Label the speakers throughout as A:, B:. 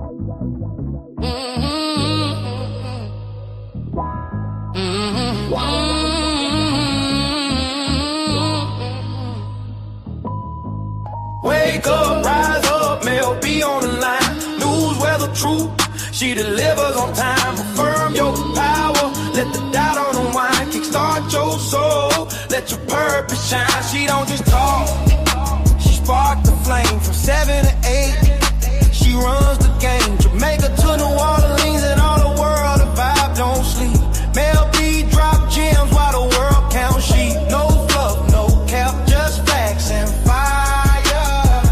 A: Wake up, rise up, Mell, be on the line. News, weather, truth, she delivers on time. Affirm your power, let the doubt unwind. Kickstart your soul, let your purpose shine. She don't just talk, she sparked the flame from 7 to 8. She runs the game, Jamaica to New Orleans and all the world. The vibe don't sleep. Mell B drop gems while the world counts sheep. No fluff, no cap, just facts and fire.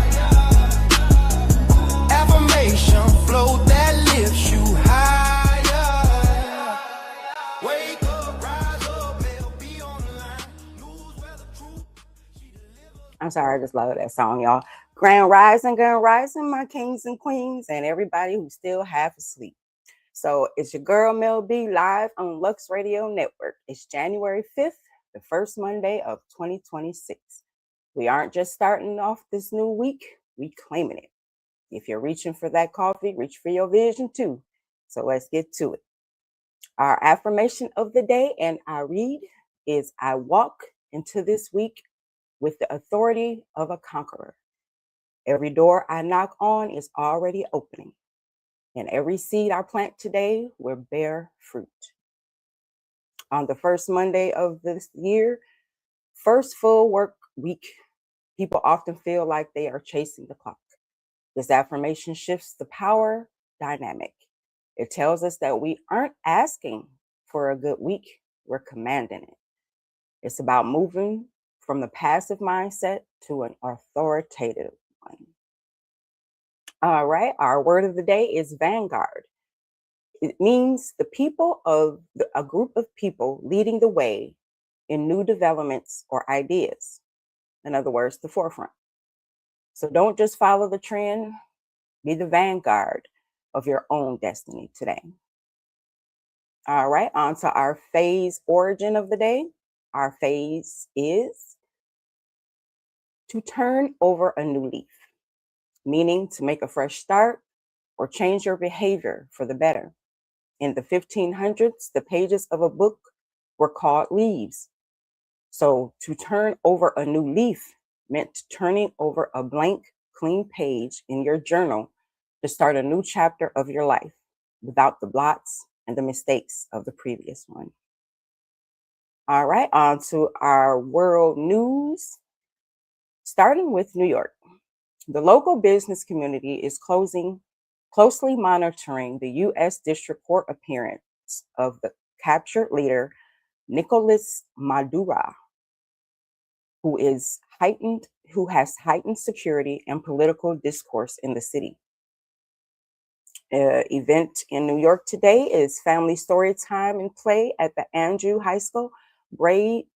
A: Affirmation flow that lifts you higher. Wake up, rise up, Mell B on the line. News, weather, truth.
B: I'm sorry, I just love that song, y'all. Grand Rising, my kings and queens, and everybody who's still half asleep. So it's your girl Mell B live on Lux Radio Network. It's January 5th, the first Monday of 2026. We aren't just starting off this new week, we claiming it. If you're reaching for that coffee, reach for your vision too. So let's get to it. Our affirmation of the day and I read is I walk into this week with the authority of a conqueror. Every door I knock on is already opening, and every seed I plant today will bear fruit. On the first Monday of this year, first full work week, people often feel like they are chasing the clock. This affirmation shifts the power dynamic. It tells us that we aren't asking for a good week, we're commanding it. It's about moving from the passive mindset to an authoritative one. All right, our word of the day is vanguard. It means a group of people leading the way in new developments or ideas. In other words, the forefront. So don't just follow the trend, be the vanguard of your own destiny today. All right, on to our phase origin of the day. Our phase is to turn over a new leaf, meaning to make a fresh start or change your behavior for the better. In the 1500s, the pages of a book were called leaves. So to turn over a new leaf meant turning over a blank, clean page in your journal to start a new chapter of your life without the blots and the mistakes of the previous one. All right, on to our world news. Starting with New York. The local business community is closely monitoring the U.S. District Court appearance of the captured leader, Nicolas Maduro, who has heightened security and political discourse in the city. Event in New York today is Family Story Time and Play at the Andrew High School Braille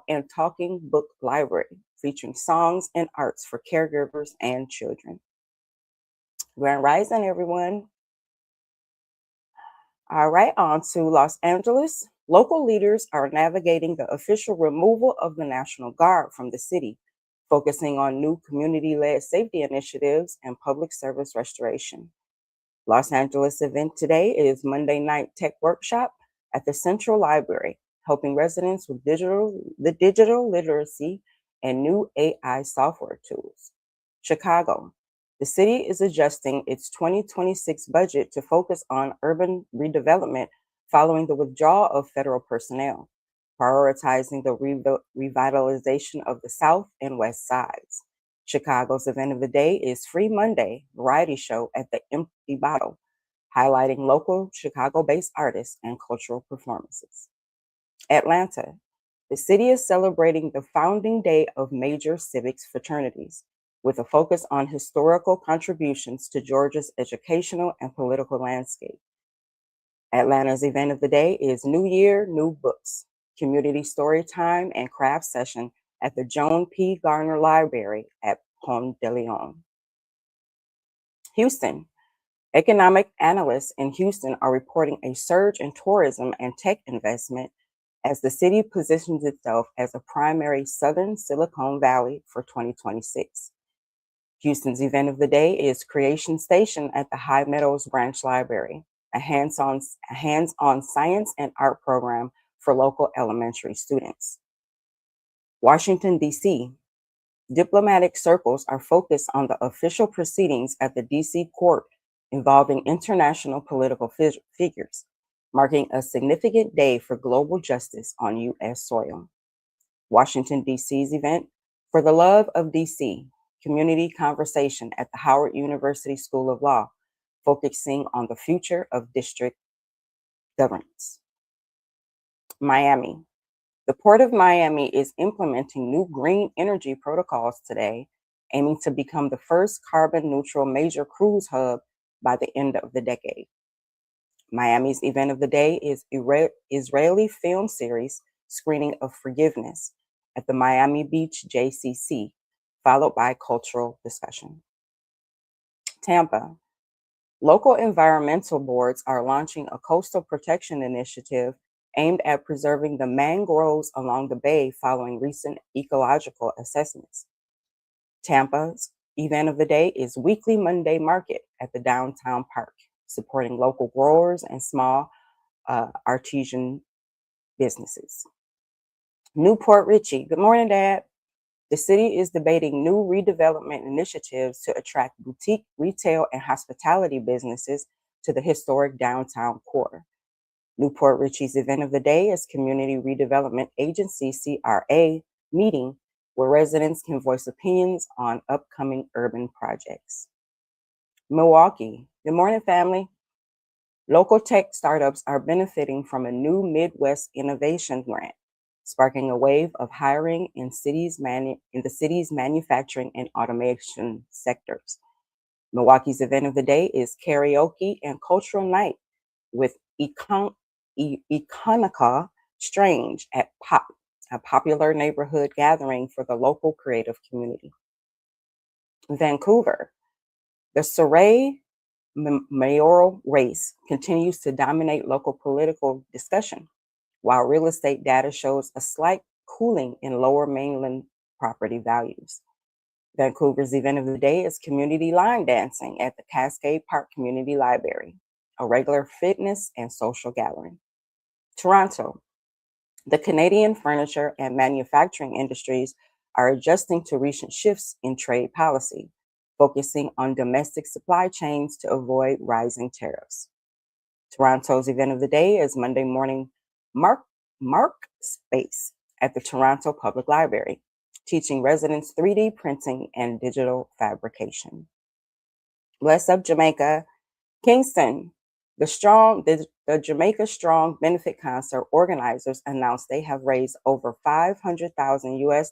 B: and Talking Book Library, featuring songs and arts for caregivers and children. Grand Rising, everyone. All right, on to Los Angeles. Local leaders are navigating the official removal of the National Guard from the city, focusing on new community-led safety initiatives and public service restoration. Los Angeles event today is Monday Night Tech Workshop at the Central Library, helping residents with digital literacy and new AI software tools. Chicago. The city is adjusting its 2026 budget to focus on urban redevelopment following the withdrawal of federal personnel, prioritizing the revitalization of the South and West Sides. Chicago's event of the day is Free Monday variety show at the Empty Bottle, highlighting local Chicago-based artists and cultural performances. Atlanta. The city is celebrating the founding day of major civics fraternities, with a focus on historical contributions to Georgia's educational and political landscape. Atlanta's event of the day is New Year, New Books, community story time and craft session at the Joan P. Garner Library at Ponce de Leon. Houston. Economic analysts in Houston are reporting a surge in tourism and tech investment as the city positions itself as a primary Southern Silicon Valley for 2026. Houston's event of the day is Creation Station at the High Meadows Branch Library, a hands-on science and art program for local elementary students. Washington, D.C. Diplomatic circles are focused on the official proceedings at the D.C. court involving international political figures, marking a significant day for global justice on U.S. soil. Washington, D.C.'s event, For the Love of D.C., community conversation at the Howard University School of Law, focusing on the future of district governance. Miami. The Port of Miami is implementing new green energy protocols today, aiming to become the first carbon neutral major cruise hub by the end of the decade. Miami's event of the day is Israeli film series screening of Forgiveness at the Miami Beach JCC, followed by cultural discussion. Tampa. Local environmental boards are launching a coastal protection initiative aimed at preserving the mangroves along the bay following recent ecological assessments. Tampa's event of the day is Weekly Monday Market at the Downtown Park, supporting local growers and small artisan businesses. Newport Richey. Good morning, Dad. The city is debating new redevelopment initiatives to attract boutique, retail, and hospitality businesses to the historic downtown core. Newport Richey's event of the day is Community Redevelopment Agency, CRA, meeting where residents can voice opinions on upcoming urban projects. Milwaukee. Good morning, family. Local tech startups are benefiting from a new Midwest Innovation Grant, sparking a wave of hiring in the city's manufacturing and automation sectors. Milwaukee's event of the day is Karaoke and Cultural Night with Iconica Strange at Pop, a popular neighborhood gathering for the local creative community. Vancouver. The Surrey mayoral race continues to dominate local political discussion, while real estate data shows a slight cooling in lower mainland property values. Vancouver's event of the day is community line dancing at the Cascade Park Community Library, a regular fitness and social gathering. Toronto. The Canadian furniture and manufacturing industries are adjusting to recent shifts in trade policy, focusing on domestic supply chains to avoid rising tariffs. Toronto's event of the day is Monday morning Mark Space at the Toronto Public Library, teaching residents 3D printing and digital fabrication. Bless up, Jamaica. Kingston. The Jamaica Strong Benefit Concert organizers announced they have raised over $500,000 US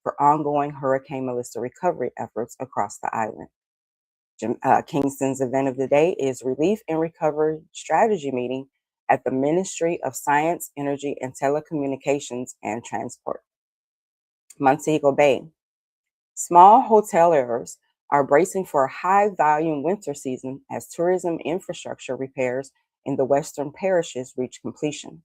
B: for ongoing Hurricane Melissa recovery efforts across the island. Kingston's event of the day is Relief and Recovery Strategy Meeting at the Ministry of Science, Energy, and Telecommunications and Transport. Montego Bay. Small hoteliers are bracing for a high-volume winter season as tourism infrastructure repairs in the western parishes reach completion.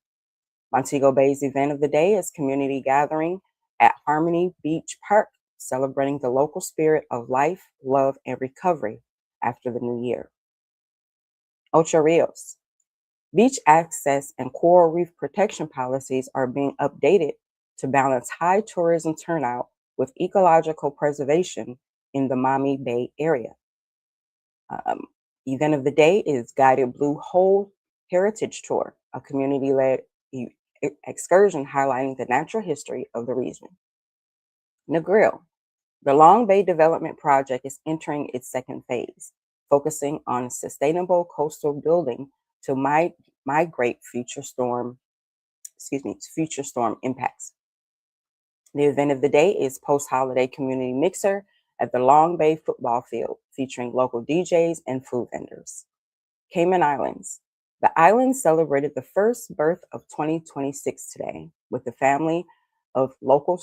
B: Montego Bay's event of the day is community gathering at Harmony Beach Park, celebrating the local spirit of life, love, and recovery after the new year. Ocho Rios. Beach access and coral reef protection policies are being updated to balance high tourism turnout with ecological preservation in the Maumee Bay area. Event of the day is Guided Blue Hole Heritage Tour, a community-led excursion highlighting the natural history of the region. Negril. The Long Bay Development Project is entering its second phase, focusing on sustainable coastal building to migrate future storm impacts. The event of the day is Post-Holiday Community Mixer at the Long Bay Football Field, featuring local DJs and food vendors. Cayman Islands. The island celebrated the first birth of 2026 today, with the family of local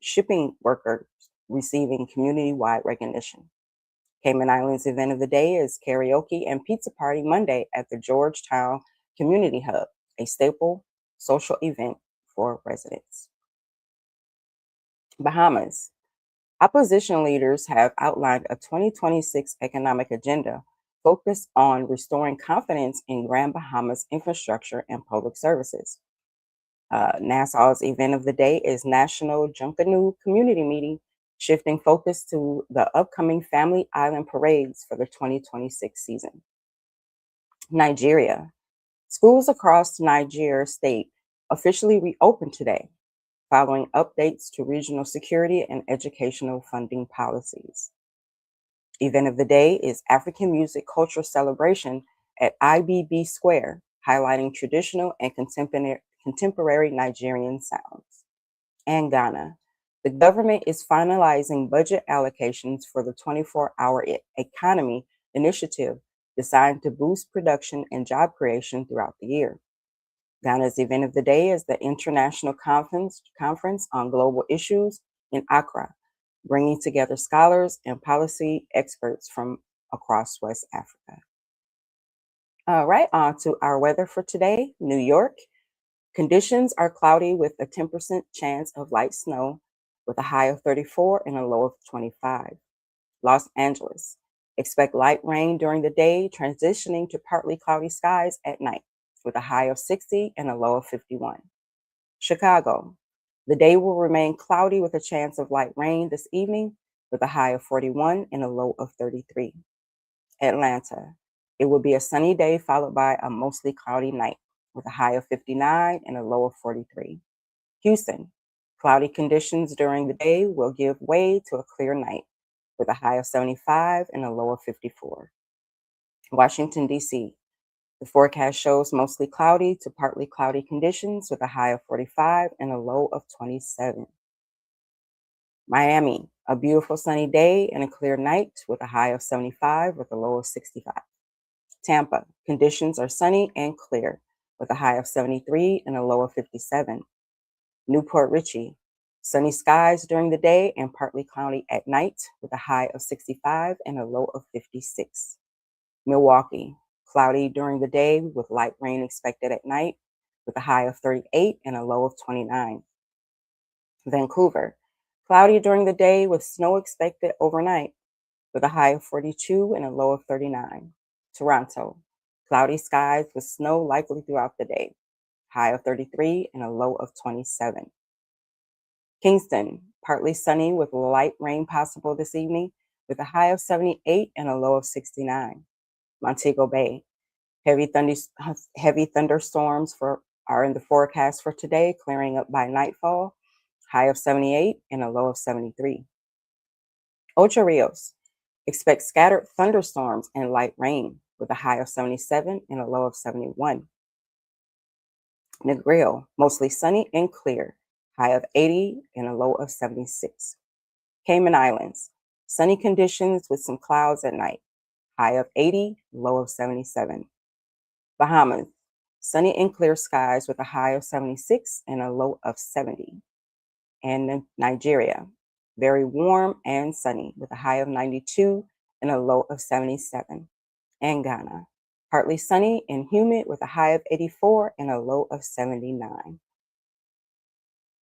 B: shipping workers receiving community-wide recognition. Cayman Islands' event of the day is Karaoke and Pizza Party Monday at the Georgetown Community Hub, a staple social event for residents. Bahamas. Opposition leaders have outlined a 2026 economic agenda focused on restoring confidence in Grand Bahama's infrastructure and public services. NASA's event of the day is National Junkanoo Community Meeting, shifting focus to the upcoming Family Island parades for the 2026 season. Nigeria. Schools across Niger state officially reopened today, following updates to regional security and educational funding policies. Event of the day is African Music Culture Celebration at IBB Square, highlighting traditional and contemporary Nigerian sounds. And Ghana. The government is finalizing budget allocations for the 24-hour economy initiative designed to boost production and job creation throughout the year. Ghana's event of the day is the International Conference on Global Issues in Accra, bringing together scholars and policy experts from across West Africa. All right, on to our weather for today. New York. Conditions are cloudy with a 10% chance of light snow with a high of 34 and a low of 25. Los Angeles. Expect light rain during the day, transitioning to partly cloudy skies at night with a high of 60 and a low of 51. Chicago. The day will remain cloudy with a chance of light rain this evening with a high of 41 and a low of 33. Atlanta. It will be a sunny day followed by a mostly cloudy night with a high of 59 and a low of 43. Houston. Cloudy conditions during the day will give way to a clear night with a high of 75 and a low of 54. Washington, D.C. The forecast shows mostly cloudy to partly cloudy conditions with a high of 45 and a low of 27. Miami, a beautiful sunny day and a clear night with a high of 75 with a low of 65. Tampa, conditions are sunny and clear with a high of 73 and a low of 57. Newport Richey, sunny skies during the day and partly cloudy at night with a high of 65 and a low of 56. Milwaukee, cloudy during the day with light rain expected at night with a high of 38 and a low of 29. Vancouver, cloudy during the day with snow expected overnight with a high of 42 and a low of 39. Toronto, cloudy skies with snow likely throughout the day, high of 33 and a low of 27. Kingston, partly sunny with light rain possible this evening with a high of 78 and a low of 69. Montego Bay, heavy thunderstorms are in the forecast for today, clearing up by nightfall, high of 78 and a low of 73. Ocho Rios, expect scattered thunderstorms and light rain with a high of 77 and a low of 71. Negril, mostly sunny and clear, high of 80 and a low of 76. Cayman Islands, sunny conditions with some clouds at night, high of 80, low of 77. Bahamas, sunny and clear skies with a high of 76 and a low of 70. And Nigeria, very warm and sunny with a high of 92 and a low of 77. And Ghana, partly sunny and humid with a high of 84 and a low of 79.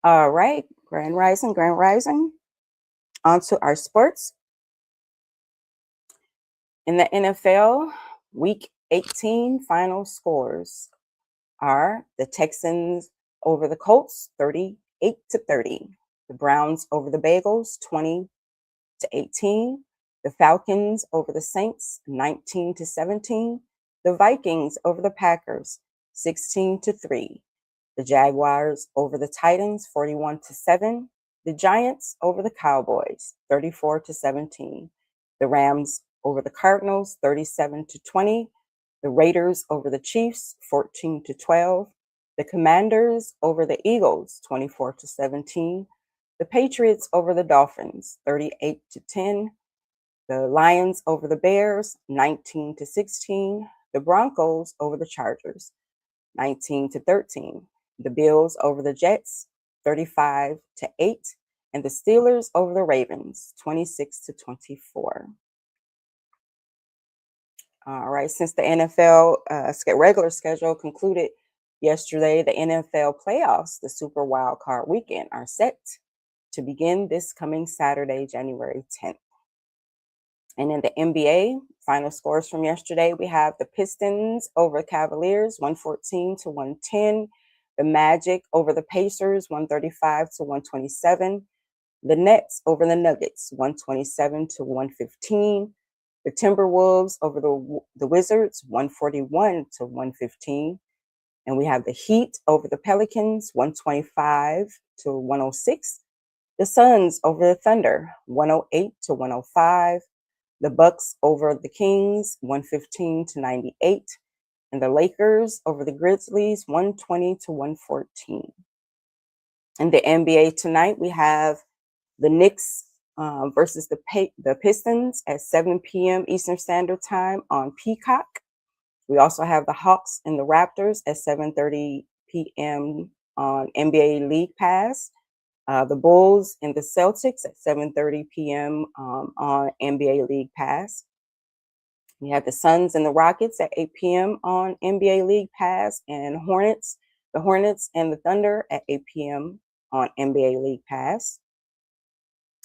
B: All right, Grand Rising, Grand Rising. On to our sports. In the NFL, Week 18 final scores are the Texans over the Colts, 38-30. The Browns over the Bengals, 20-18. The Falcons over the Saints, 19-17. The Vikings over the Packers, 16-3. The Jaguars over the Titans, 41-7. The Giants over the Cowboys, 34-17. The Rams over the Cardinals, 37-20. The Raiders over the Chiefs, 14-12. The Commanders over the Eagles, 24-17. The Patriots over the Dolphins, 38-10. The Lions over the Bears, 19-16. The Broncos over the Chargers, 19-13. The Bills over the Jets, 35-8. And the Steelers over the Ravens, 26-24. All right, since the NFL regular schedule concluded yesterday, the NFL playoffs, the Super Wild Card Weekend, are set. to begin this coming Saturday, January 10th. And in the NBA, final scores from yesterday, we have the Pistons over the Cavaliers, 114 to 110. The Magic over the Pacers, 135 to 127. The Nets over the Nuggets, 127 to 115. The Timberwolves over the Wizards, 141 to 115. And we have the Heat over the Pelicans, 125 to 106. The Suns over the Thunder, 108 to 105. The Bucks over the Kings, 115 to 98. And the Lakers over the Grizzlies, 120 to 114. In the NBA tonight, we have the Knicks versus the Pistons at 7 p.m. Eastern Standard Time on Peacock. We also have the Hawks and the Raptors at 7:30 p.m. on NBA League Pass. The Bulls and the Celtics at 7:30 p.m. On NBA League Pass. We have the Suns and the Rockets at 8 p.m. on NBA League Pass, and the Hornets and the Thunder at 8 p.m. on NBA League Pass.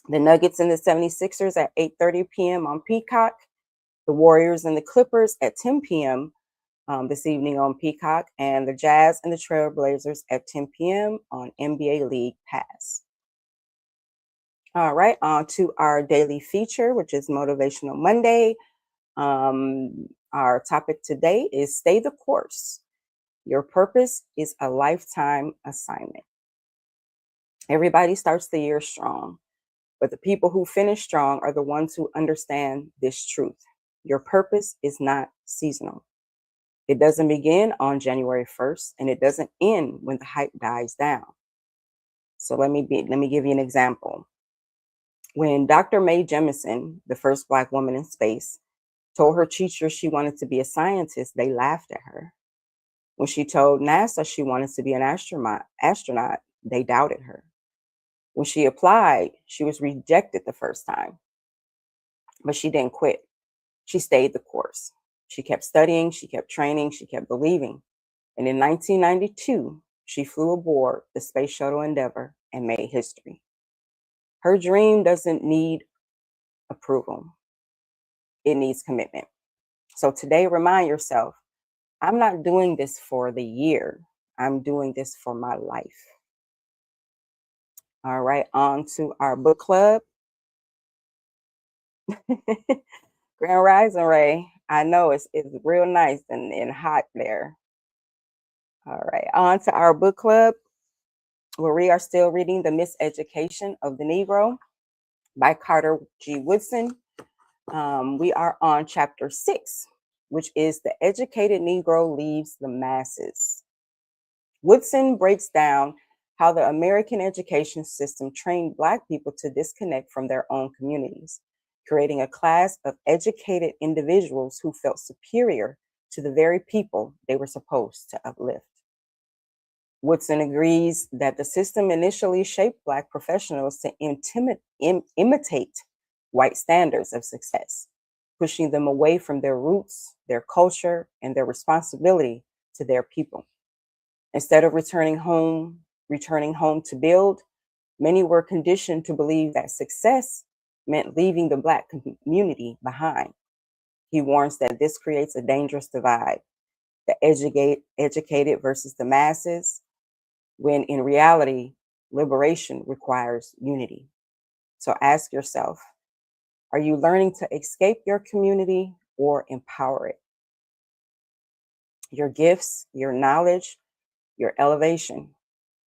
B: The Nuggets and the 76ers at 8:30 p.m. on Peacock. The Warriors and the Clippers at 10 p.m. This evening on Peacock, and the Jazz and the Trailblazers at 10 p.m. on NBA League Pass. All right, on to our daily feature, which is Motivational Monday. Our topic today is Stay the Course. Your purpose is a lifetime assignment. Everybody starts the year strong, but the people who finish strong are the ones who understand this truth. Your purpose is not seasonal. It doesn't begin on January 1st, and it doesn't end when the hype dies down. So let me give you an example. When Dr. Mae Jemison, the first Black woman in space, told her teacher she wanted to be a scientist, they laughed at her. When she told NASA she wanted to be an astronaut, they doubted her. When she applied, she was rejected the first time, but she didn't quit. She stayed the course. She kept studying, she kept training, she kept believing. And in 1992, she flew aboard the Space Shuttle Endeavour and made history. Her dream doesn't need approval. It needs commitment. So today, remind yourself, I'm not doing this for the year. I'm doing this for my life. All right, on to our book club. Grand Rising Ray. I know it's real nice and hot there. All right, on to our book club, where we are still reading The Miseducation of the Negro by Carter G. Woodson. We are on chapter 6, which is The Educated Negro Leaves the Masses. Woodson breaks down how the American education system trained Black people to disconnect from their own communities, creating a class of educated individuals who felt superior to the very people they were supposed to uplift. Woodson agrees that the system initially shaped Black professionals to imitate white standards of success, pushing them away from their roots, their culture, and their responsibility to their people. Instead of returning home to build, many were conditioned to believe that success meant leaving the Black community behind. He warns that this creates a dangerous divide, the educated versus the masses, when in reality, liberation requires unity. So ask yourself, are you learning to escape your community or empower it? Your gifts, your knowledge, your elevation,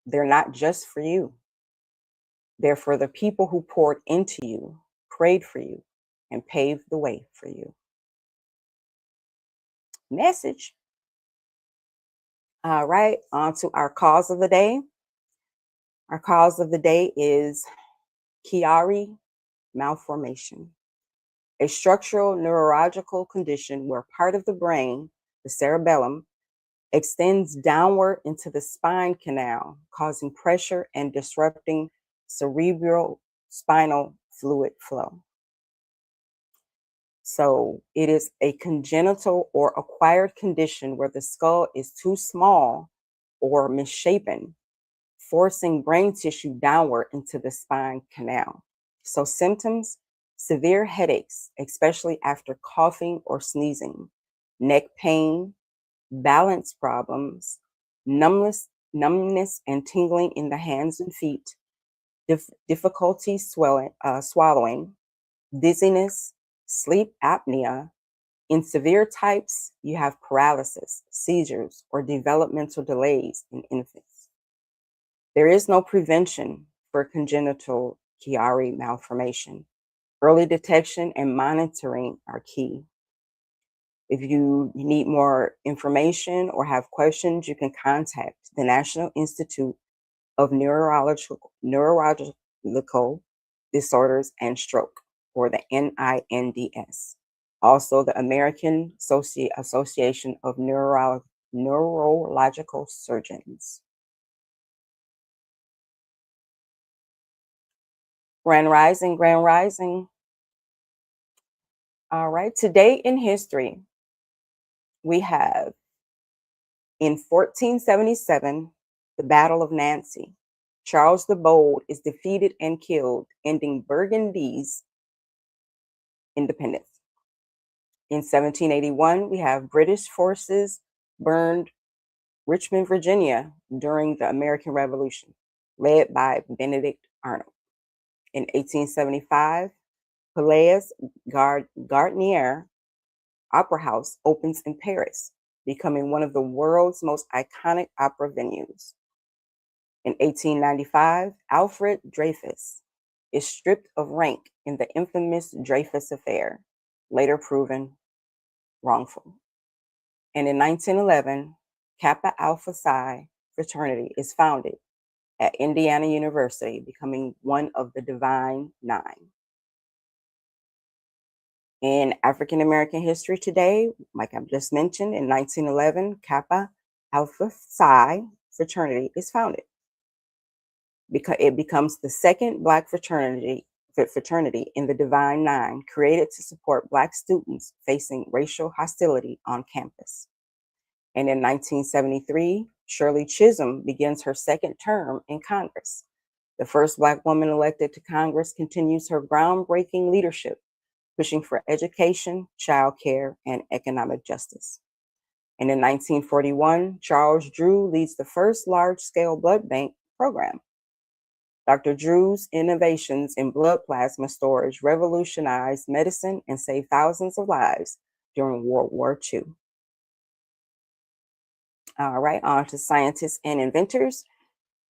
B: they're not just for you. They're for the people who poured into you, prayed for you, and paved the way for you. Message. All right, on to our cause of the day. Our cause of the day is Chiari malformation, a structural neurological condition where part of the brain, the cerebellum, extends downward into the spine canal, causing pressure and disrupting cerebral spinal fluid flow. So it is a congenital or acquired condition where the skull is too small or misshapen forcing brain tissue downward into the spine canal. So symptoms, severe headaches, especially after coughing or sneezing, neck pain, balance problems, numbness and tingling in the hands and feet, difficulty swallowing, dizziness, sleep apnea. In severe types, you have paralysis, seizures, or developmental delays in infants. There is no prevention for congenital Chiari malformation. Early detection and monitoring are key. If you need more information or have questions, you can contact the National Institute of Neurological Disorders and Stroke, or the NINDS. Also, the American Association of Neurological Surgeons. Grand Rising, Grand Rising. All right, today in history, we have in 1477, the Battle of Nancy. Charles the Bold is defeated and killed, ending Burgundy's independence. In 1781, we have British forces burned Richmond, Virginia during the American Revolution, led by Benedict Arnold. In 1875, Palais Garnier Opera House opens in Paris, becoming one of the world's most iconic opera venues. In 1895, Alfred Dreyfus is stripped of rank in the infamous Dreyfus Affair, later proven wrongful. And in 1911, Kappa Alpha Psi fraternity is founded at Indiana University, becoming one of the Divine Nine. In African American history today, like I've just mentioned, in 1911, Kappa Alpha Psi fraternity is founded. Because it becomes the second Black fraternity in the Divine Nine, created to support Black students facing racial hostility on campus. And in 1973, Shirley Chisholm begins her second term in Congress. The first Black woman elected to Congress continues her groundbreaking leadership, pushing for education, childcare, and economic justice. And in 1941, Charles Drew leads the first large-scale blood bank program. Dr. Drew's innovations in blood plasma storage revolutionized medicine and saved thousands of lives during World War II. All right, on to scientists and inventors.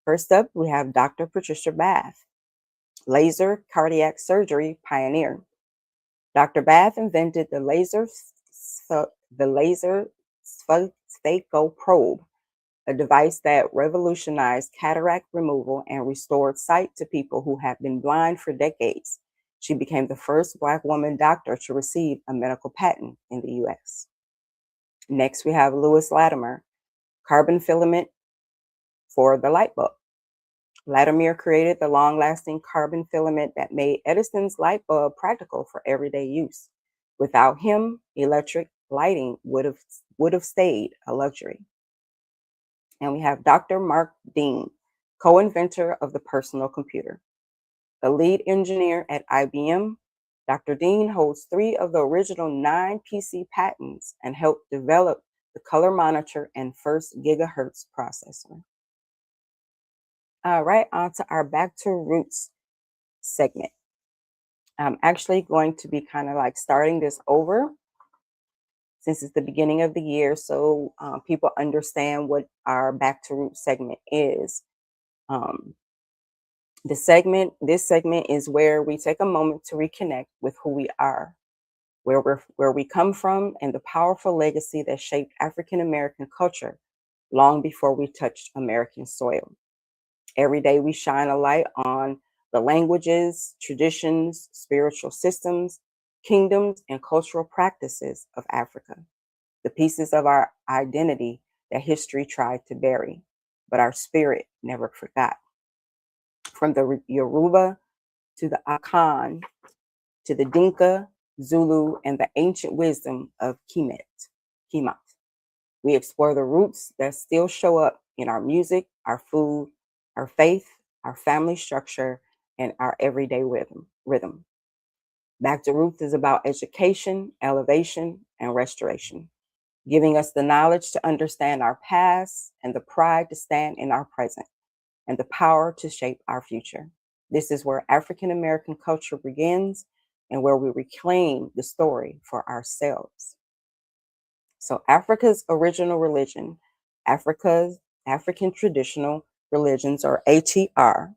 B: First up, we have Dr. Patricia Bath, laser cardiac surgery pioneer. Dr. Bath invented the laser sphaco probe, a device that revolutionized cataract removal and restored sight to people who have been blind for decades. She became the first Black woman doctor to receive a medical patent in the US. Next, we have Lewis Latimer, carbon filament for the light bulb. Latimer created the long-lasting carbon filament that made Edison's light bulb practical for everyday use. Without him, electric lighting would have stayed a luxury. And we have Dr. Mark Dean, co-inventor of the personal computer. The lead engineer at IBM, Dr. Dean holds 3 of the original 9 PC patents and helped develop the color monitor and first gigahertz processor. All right, on to our Back to Roots segment. I'm actually going to be kind of like starting this over since it's the beginning of the year, so people understand what our Back to Roots segment is. This segment is where we take a moment to reconnect with who we are, where we come from, and the powerful legacy that shaped African American culture long before we touched American soil. Every day we shine a light on the languages, traditions, spiritual systems, kingdoms, and cultural practices of Africa, the pieces of our identity that history tried to bury, but our spirit never forgot. From the Yoruba to the Akan, to the Dinka, Zulu, and the ancient wisdom of Kemet. We explore the roots that still show up in our music, our food, our faith, our family structure, and our everyday rhythm. Back to Roots is about education, elevation, and restoration, giving us the knowledge to understand our past and the pride to stand in our present and the power to shape our future. This is where African American culture begins and where we reclaim the story for ourselves. So, Africa's original religion, African traditional religions, or ATR,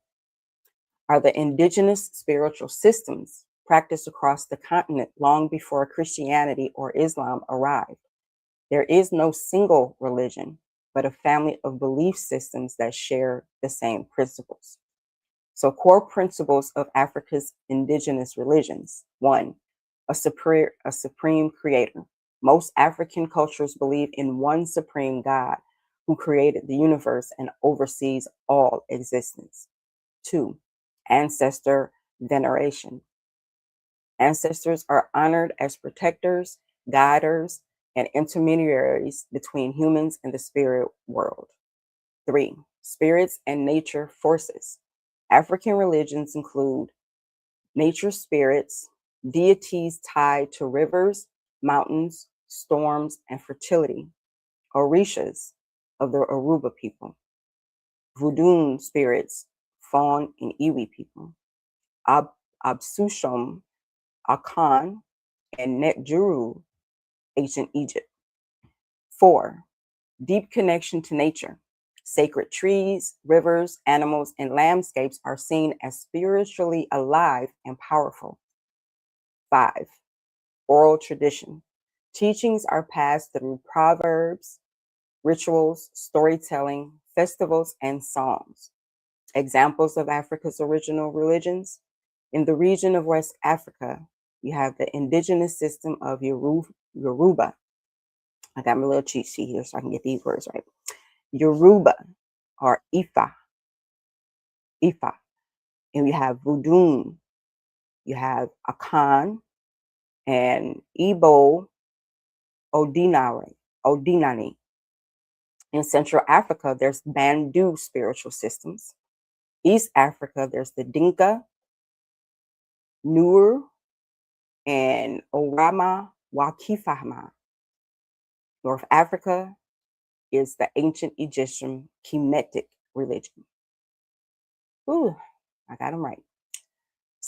B: are the indigenous spiritual systems practiced across the continent long before Christianity or Islam arrived. There is no single religion, but a family of belief systems that share the same principles. So, core principles of Africa's indigenous religions: one, a supreme creator. Most African cultures believe in one supreme God who created the universe and oversees all existence. Two, ancestor veneration. Ancestors are honored as protectors, guiders, and intermediaries between humans and the spirit world. Three, spirits and nature forces. African religions include nature spirits, deities tied to rivers, mountains, storms, and fertility, orishas of the Aruba people, voodoo spirits, Fawn and Iwi people, Absushum, Akan, and Netjuru, ancient Egypt. Four, deep connection to nature. Sacred trees, rivers, animals, and landscapes are seen as spiritually alive and powerful. Five, oral tradition. Teachings are passed through proverbs, rituals, storytelling, festivals, and songs. Examples of Africa's original religions. In the region of West Africa, you have the indigenous system of Yoruba. I got my little cheat sheet here so I can get these words right. Yoruba, or Ifa. And we have Voodoo, you have Akan, and Igbo Odinani. In Central Africa, there's Bantu spiritual systems. East Africa, there's the Dinka, Nur, and Orama Wakifahma. North Africa is the ancient Egyptian Kemetic religion. Ooh, I got them right.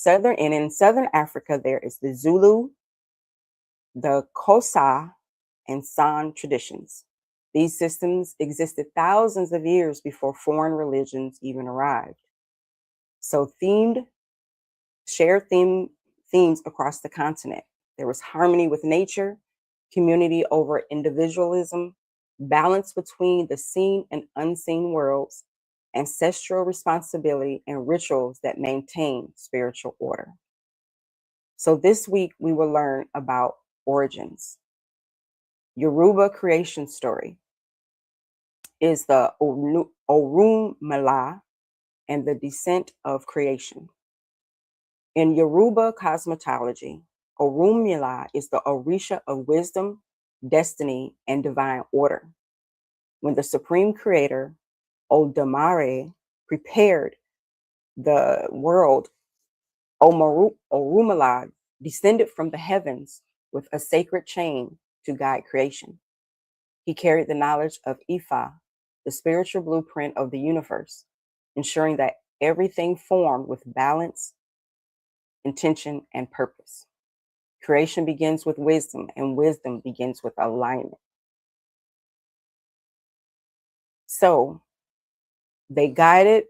B: In Southern Africa, there is the Zulu, the Xhosa, and San traditions. These systems existed thousands of years before foreign religions even arrived. So shared themes across the continent. There was harmony with nature, community over individualism, balance between the seen and unseen worlds, ancestral responsibility, and rituals that maintain spiritual order. So this week we will learn about origins. Yoruba creation story is the Orunmila and the descent of creation. In Yoruba cosmology, Orunmila is the Orisha of wisdom, destiny, and divine order. When the supreme creator, Odamare, prepared the world, Orunmila descended from the heavens with a sacred chain to guide creation. He carried the knowledge of Ifa, the spiritual blueprint of the universe, ensuring that everything formed with balance, intention, and purpose. Creation begins with wisdom, and wisdom begins with alignment. So they guided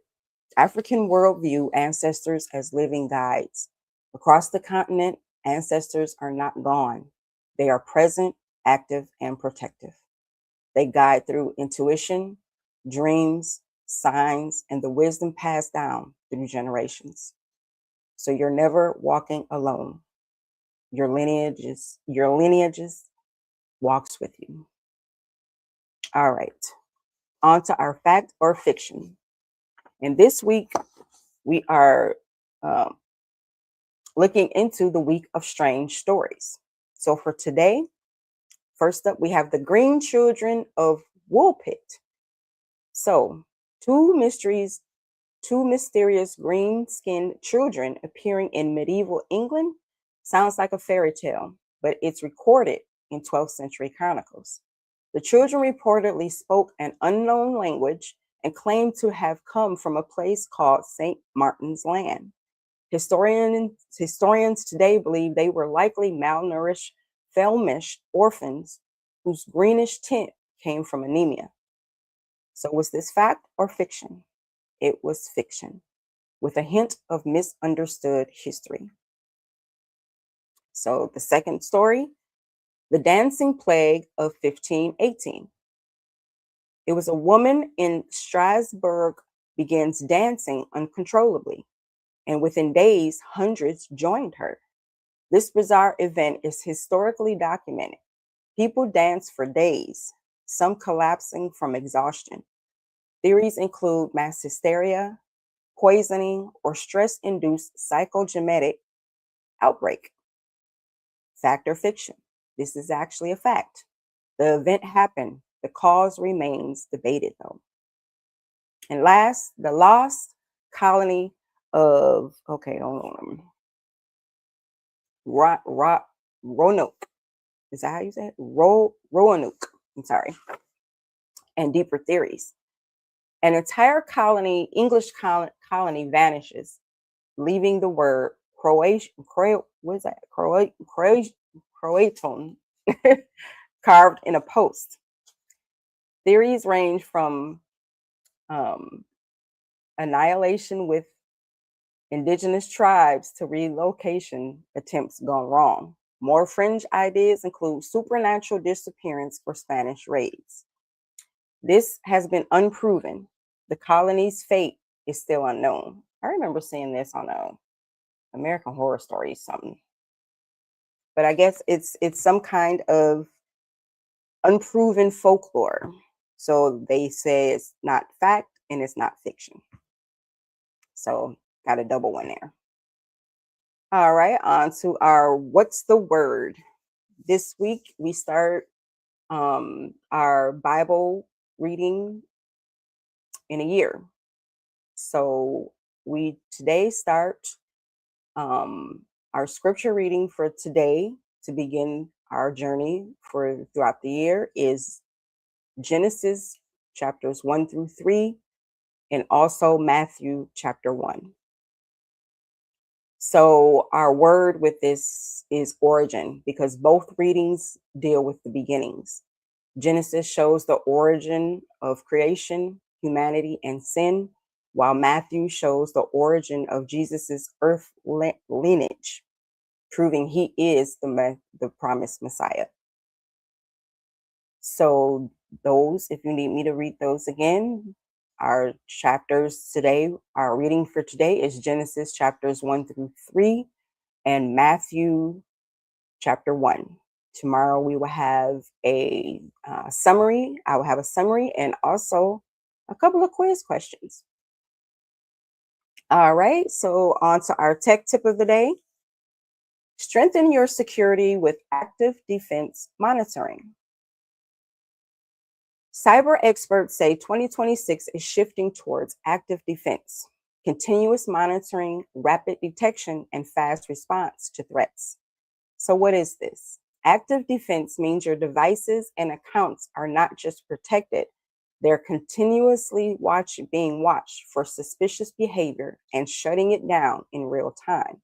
B: African worldview ancestors as living guides. Across the continent, ancestors are not gone. They are present, active, and protective. They guide through intuition, dreams, signs, and the wisdom passed down through generations. So you're never walking alone. Your lineages walks with you. All right, on to our fact or fiction. And this week, we are looking into the week of strange stories. So for today, first up, we have the Green Children of Woolpit. So, two mysteries two mysterious green-skinned children appearing in medieval England sounds like a fairy tale, but it's recorded in 12th century chronicles. The children reportedly spoke an unknown language and claimed to have come from a place called St. Martin's Land. Historians today believe they were likely malnourished, famished orphans whose greenish tint came from anemia. So was this fact or fiction? It was fiction, with a hint of misunderstood history. So the second story, the dancing plague of 1518. It was a woman in Strasbourg begins dancing uncontrollably, and within days, hundreds joined her. This bizarre event is historically documented. People dance for days, some collapsing from exhaustion. Theories include mass hysteria, poisoning, or stress-induced psychogenetic outbreak. Fact or fiction? This is actually a fact. The event happened. The cause remains debated, though. And last, the lost colony of, okay, hold on. Roanoke. Is that how you say it? Roanoke. I'm sorry. And deeper theories. An entire colony, English colony vanishes, leaving the word Croatian, what is that? Croatan carved in a post. Theories range from annihilation with indigenous tribes to relocation attempts gone wrong. More fringe ideas include supernatural disappearance or Spanish raids. This has been unproven. The colony's fate is still unknown. I remember seeing this on American Horror Story something. But I guess it's some kind of unproven folklore. So they say it's not fact and it's not fiction. So got a double one there. All right, on to our What's the Word? This week we start our Bible reading in a year. So we today start our scripture reading for today to begin our journey for throughout the year is Genesis chapters 1 through 3 and also Matthew chapter 1. So our word with this is origin because both readings deal with the beginnings. Genesis shows the origin of creation, humanity, and sin, while Matthew shows the origin of Jesus's earth lineage, proving he is the promised Messiah. So those, if you need me to read those again, our chapters today, our reading for today is Genesis chapters 1 through 3 and Matthew chapter 1. Tomorrow we will have a summary. I will have a summary and also a couple of quiz questions. All right, so on to our tech tip of the day. Strengthen your security with active defense monitoring. Cyber experts say 2026 is shifting towards active defense, continuous monitoring, rapid detection, and fast response to threats. So what is this? Active defense means your devices and accounts are not just protected, they're continuously being watched for suspicious behavior and shutting it down in real time.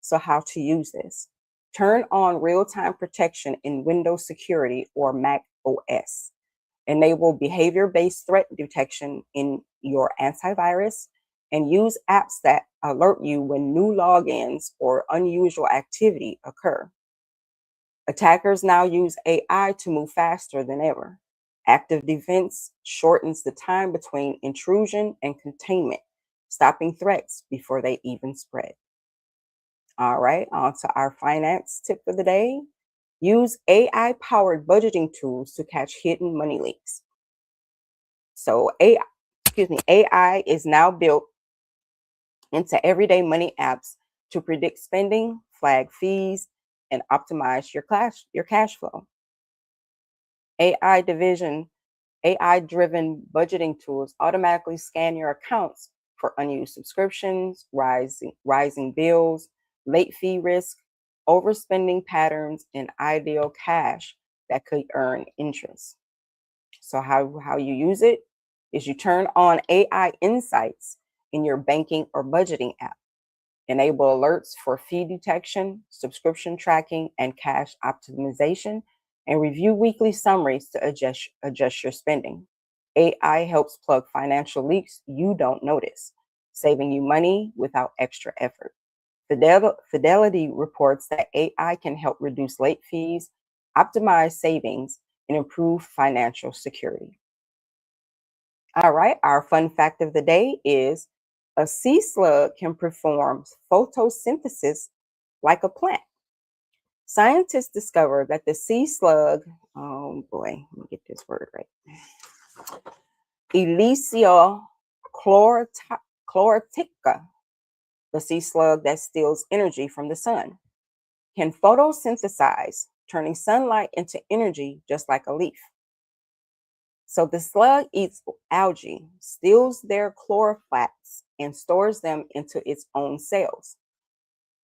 B: So how to use this? Turn on real-time protection in Windows Security or Mac OS. Enable behavior-based threat detection in your antivirus and use apps that alert you when new logins or unusual activity occur. Attackers now use AI to move faster than ever. Active defense shortens the time between intrusion and containment, stopping threats before they even spread. All right, on to our finance tip for the day. Use AI-powered budgeting tools to catch hidden money leaks. So AI is now built into everyday money apps to predict spending, flag fees, and optimize your cash flow. AI-driven budgeting tools automatically scan your accounts for unused subscriptions, rising bills, late fee risk, overspending patterns, and ideal cash that could earn interest. So how you use it is you turn on AI insights in your banking or budgeting app. Enable alerts for fee detection, subscription tracking, and cash optimization, and review weekly summaries to adjust your spending. AI helps plug financial leaks you don't notice, saving you money without extra effort. Fidelity reports that AI can help reduce late fees, optimize savings, and improve financial security. All right, our fun fact of the day is a sea slug can perform photosynthesis like a plant. Scientists discovered that the sea slug, oh boy, let me get this word right, Elysia chlorotica, the sea slug that steals energy from the sun, can photosynthesize, turning sunlight into energy just like a leaf. So the slug eats algae, steals their chloroplasts, and stores them into its own cells.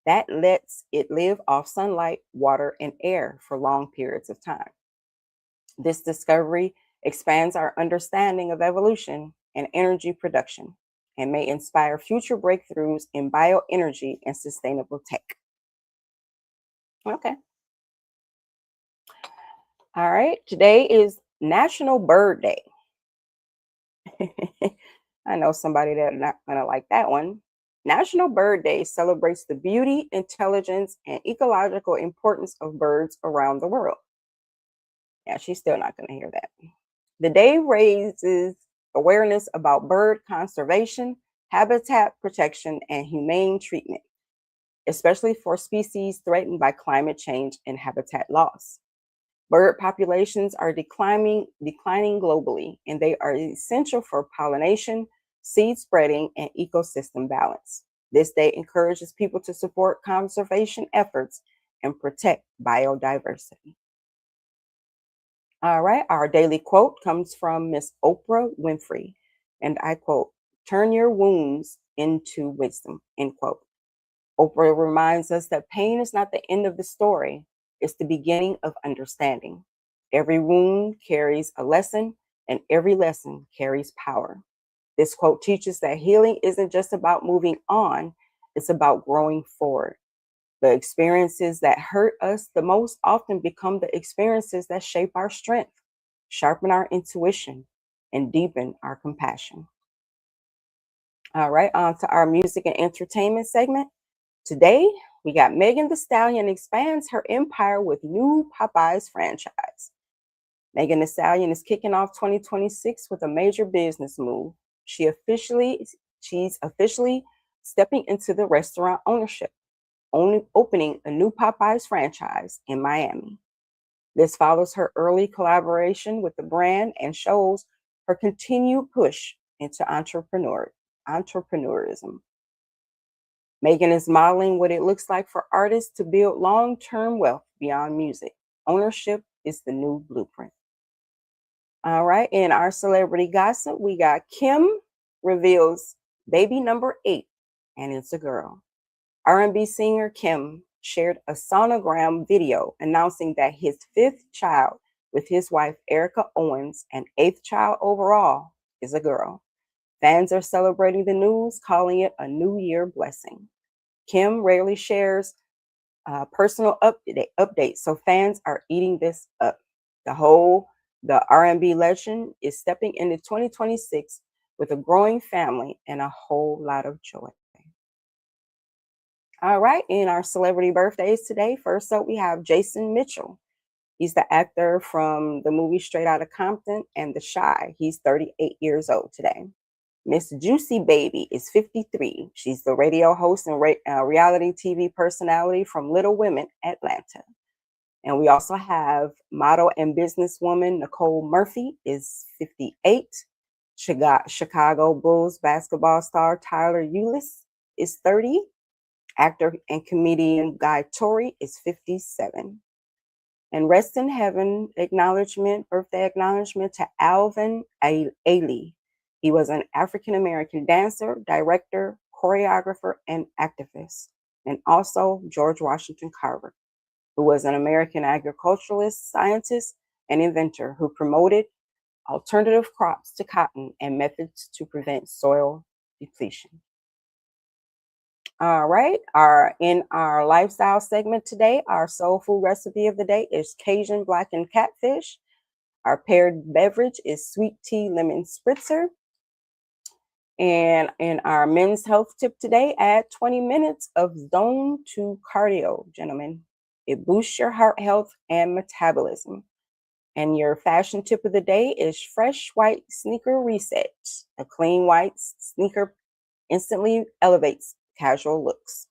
B: That lets it live off sunlight, water, and air for long periods of time. This discovery expands our understanding of evolution and energy production and may inspire future breakthroughs in bioenergy and sustainable tech. Okay. All right. Today is National Bird Day. I know somebody that's not going to like that one. National Bird Day celebrates the beauty, intelligence, and ecological importance of birds around the world. Yeah, she's still not going to hear that. The day raises awareness about bird conservation, habitat protection, and humane treatment, especially for species threatened by climate change and habitat loss. Bird populations are declining globally, and they are essential for pollination, seed spreading, and ecosystem balance. This day encourages people to support conservation efforts and protect biodiversity. All right, our daily quote comes from Miss Oprah Winfrey, and I quote, "Turn your wounds into wisdom," end quote. Oprah reminds us that pain is not the end of the story, it's the beginning of understanding. Every wound carries a lesson, and every lesson carries power. This quote teaches that healing isn't just about moving on, it's about growing forward. The experiences that hurt us the most often become the experiences that shape our strength, sharpen our intuition, and deepen our compassion. All right, on to our music and entertainment segment. Today, we got Megan Thee Stallion expands her empire with new Popeyes franchise. Megan Thee Stallion is kicking off 2026 with a major business move. She's officially stepping into the restaurant ownership, opening a new Popeyes franchise in Miami. This follows her early collaboration with the brand and shows her continued push into entrepreneurism. Megan is modeling what it looks like for artists to build long-term wealth beyond music. Ownership is the new blueprint. All right, in our celebrity gossip, we got Kim reveals baby number 8, and it's a girl. R&B singer Kim shared a sonogram video announcing that his 5th child with his wife Erica Owens and 8th child overall is a girl. Fans are celebrating the news, calling it a New Year blessing. Kim rarely shares personal updates, so fans are eating this up. The R&B legend is stepping into 2026 with a growing family and a whole lot of joy. All right, in our celebrity birthdays today, first up we have Jason Mitchell. He's the actor from the movie Straight Outta Compton and The Chi. He's 38 years old today. Miss Juicy Baby is 53. She's the radio host and reality TV personality from Little Women, Atlanta. And we also have model and businesswoman Nicole Murphy is 58. Chicago Bulls basketball star Tyler Ulis is 30. Actor and comedian Guy Torrey is 57. And rest in heaven birthday acknowledgement to Alvin Ailey. He was an African-American dancer, director, choreographer, and activist, and also George Washington Carver, who was an American agriculturalist, scientist, and inventor who promoted alternative crops to cotton and methods to prevent soil depletion. All right, in our lifestyle segment today, our soul food recipe of the day is Cajun blackened catfish. Our paired beverage is sweet tea lemon spritzer. And in our men's health tip today, add 20 minutes of zone 2 cardio, gentlemen. It boosts your heart health and metabolism. And your fashion tip of the day is fresh white sneaker reset. A clean white sneaker instantly elevates casual looks.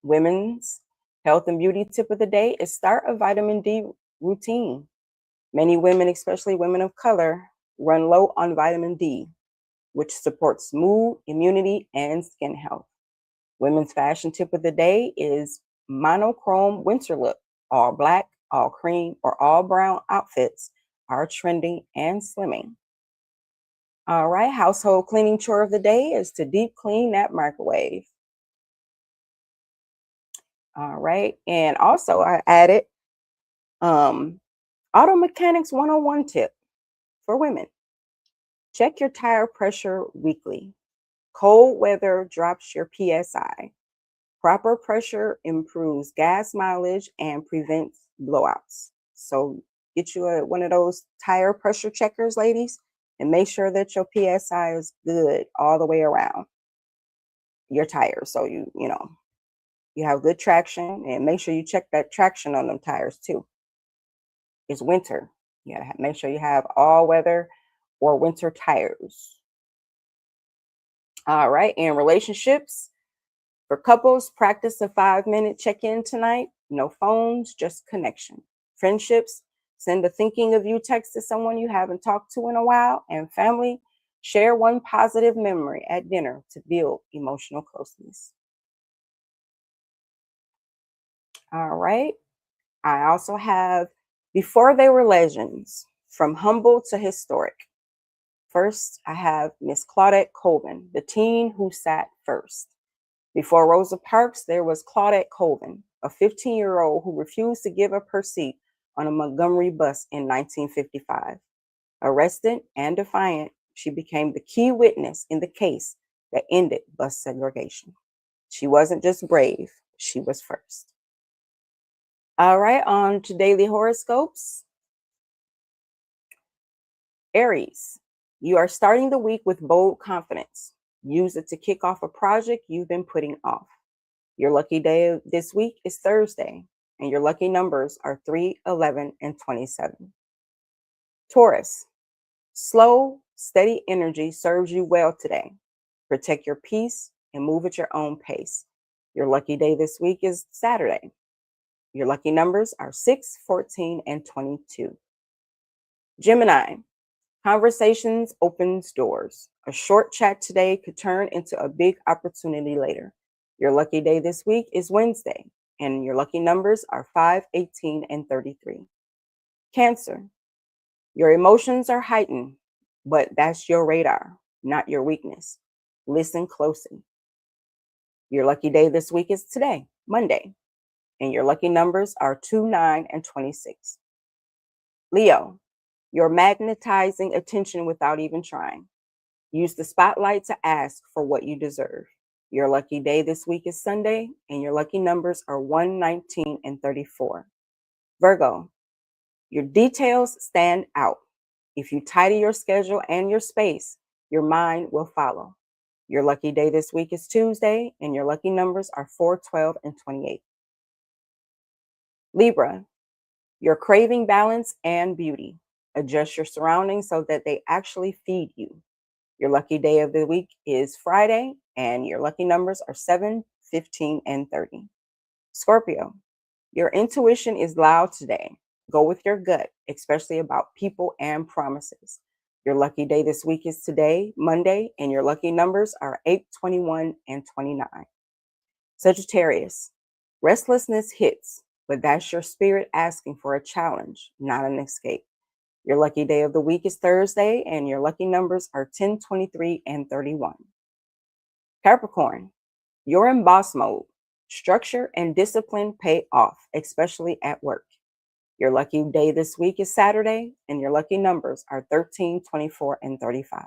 B: Women's health and beauty tip of the day is start a vitamin D routine. Many women, especially women of color, run low on vitamin D, which supports mood, immunity, and skin health. Women's fashion tip of the day is monochrome winter look. All black, all cream, or all brown outfits are trending and slimming. All right, household cleaning chore of the day is to deep clean that microwave. All right, and also I added auto mechanics 101 tip for women. Check your tire pressure weekly. Cold weather drops your PSI. Proper pressure improves gas mileage and prevents blowouts. So get you one of those tire pressure checkers, ladies, and make sure that your PSI is good all the way around your tires. So you have good traction, and make sure you check that traction on them tires too. It's winter. You gotta make sure you have all weather or winter tires. All right, in relationships, for couples, practice a 5-minute check-in tonight. No phones, just connection. Friendships, send a thinking of you text to someone you haven't talked to in a while. And family, share one positive memory at dinner to build emotional closeness. All right. I also have Before They Were Legends, From Humble to Historic. First, I have Miss Claudette Colvin, the teen who sat first. Before Rosa Parks, there was Claudette Colvin, a 15-year-old who refused to give up her seat on a Montgomery bus in 1955. Arrested and defiant, she became the key witness in the case that ended bus segregation. She wasn't just brave, she was first. All right, on to daily horoscopes. Aries, you are starting the week with bold confidence. Use it to kick off a project you've been putting off. Your lucky day this week is Thursday, and your lucky numbers are 3, 11, and 27. Taurus, slow, steady energy serves you well today. Protect your peace and move at your own pace. Your lucky day this week is Saturday. Your lucky numbers are 6, 14, and 22. Gemini, conversations opens doors. A short chat today could turn into a big opportunity later. Your lucky day this week is Wednesday, and your lucky numbers are 5, 18, and 33. Cancer, your emotions are heightened, but that's your radar, not your weakness. Listen closely. Your lucky day this week is today, Monday, and your lucky numbers are 2, 9, and 26. Leo, you're magnetizing attention without even trying. Use the spotlight to ask for what you deserve. Your lucky day this week is Sunday, and your lucky numbers are 1, 19, and 34. Virgo, your details stand out. If you tidy your schedule and your space, your mind will follow. Your lucky day this week is Tuesday, and your lucky numbers are 4, 12, and 28. Libra, you're craving balance and beauty. Adjust your surroundings so that they actually feed you. Your lucky day of the week is Friday, and your lucky numbers are 7, 15, and 30. Scorpio, your intuition is loud today. Go with your gut, especially about people and promises. Your lucky day this week is today, Monday, and your lucky numbers are 8, 21, and 29. Sagittarius, restlessness hits, but that's your spirit asking for a challenge, not an escape. Your lucky day of the week is Thursday, and your lucky numbers are 10, 23, and 31. Capricorn, you're in boss mode. Structure and discipline pay off, especially at work. Your lucky day this week is Saturday, and your lucky numbers are 13, 24, and 35.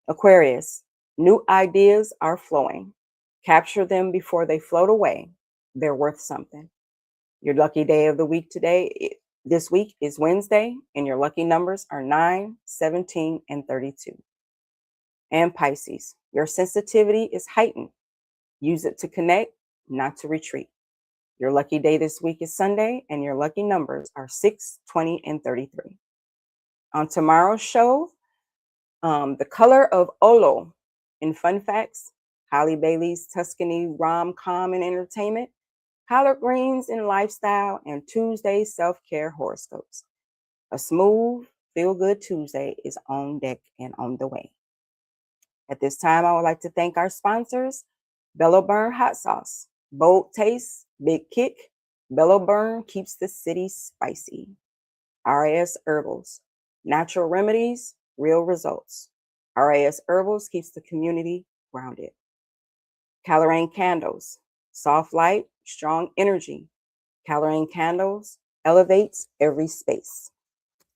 B: Aquarius, new ideas are flowing. Capture them before they float away. They're worth something. Your lucky day of the week this week is Wednesday, and your lucky numbers are 9, 17, and 32. And Pisces, your sensitivity is heightened. Use it to connect, not to retreat. Your lucky day this week is Sunday, and your lucky numbers are 6, 20, and 33. On tomorrow's show, the color of Olo in Fun Facts, Holly Bailey's Tuscany rom-com and entertainment, collard greens in lifestyle, and Tuesday's self-care horoscopes. A smooth, feel-good Tuesday is on deck and on the way. At this time, I would like to thank our sponsors, Bello Burn Hot Sauce, Bold Taste, Big Kick. Bello Burn keeps the city spicy. RAS Herbals, natural remedies, real results. RAS Herbals keeps the community grounded. Colorane Candles, soft light, strong energy. Colorane Candles elevates every space.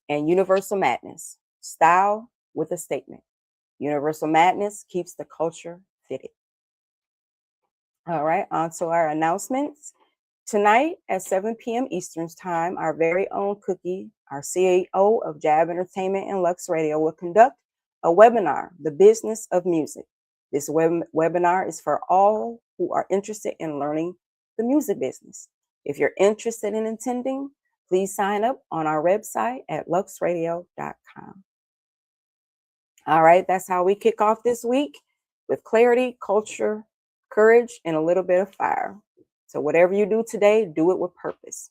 B: And Universal Madness, style with a statement. Universal Madness keeps the culture fitted. All right, on to our announcements. Tonight at 7 p.m. Eastern Time, our very own Cookie, our CEO of J.A.B Entertainment and Lux Radio, will conduct a webinar, The Business of Music. This webinar is for all who are interested in learning the music business. If you're interested in attending, please sign up on our website at luxradio.com. All right, that's how we kick off this week, with clarity, culture, courage, and a little bit of fire. So whatever you do today, do it with purpose.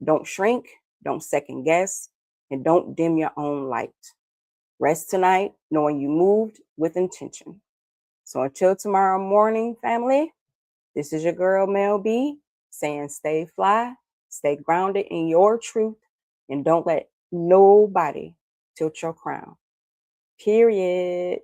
B: Don't shrink, don't second guess, and don't dim your own light. Rest tonight knowing you moved with intention. So until tomorrow morning, family, this is your girl, Mell B, saying stay fly, stay grounded in your truth, and don't let nobody tilt your crown. Period.